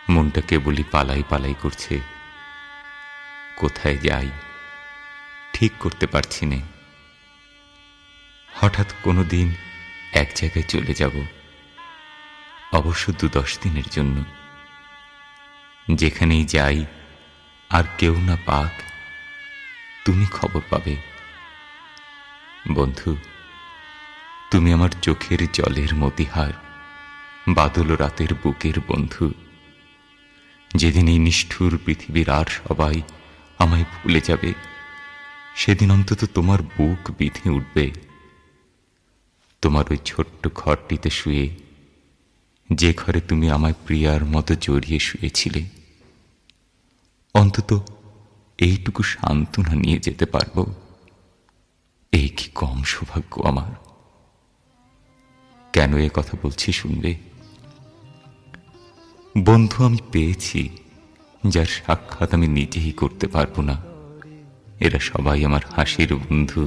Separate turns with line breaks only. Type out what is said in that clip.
মনটা কেবলই পালাই পালাই করছে। কোথায় যাই ঠিক করতে পারছি নে। হঠাৎ কোনো দিন এক জায়গায় চলে যাব, অবশ্য 2-10 দিনের জন্য। যেখানেই যাই আর কেউ না পাক, তুমি খবর পাবে। বন্ধু, তুমি আমার চোখের জলের মতিহার, বাদল রাতের বুকের বন্ধু। যেদিন এই নিষ্ঠুর পৃথিবীর আর সবাই আমায় ভুলে যাবে, সেদিন অন্তত তোমার বুক বিঁধে উঠবে। তোমার ওই ছোট্ট ঘরটিতে শুয়ে, যে ঘরে তুমি আমায় প্রিয়ার মতো জড়িয়ে শুয়েছিলে, অন্তত এইটুকু সান্ত্বনা নিয়ে যেতে পারবো। এই কি কম সৌভাগ্য আমার? কেন এ কথা বলছি শুনবে? বন্ধু আমি পেয়েছি, যার সাক্ষাৎ আমি নিজেই করতে পারবো না। এরা সবাই আমার হাসির বন্ধু।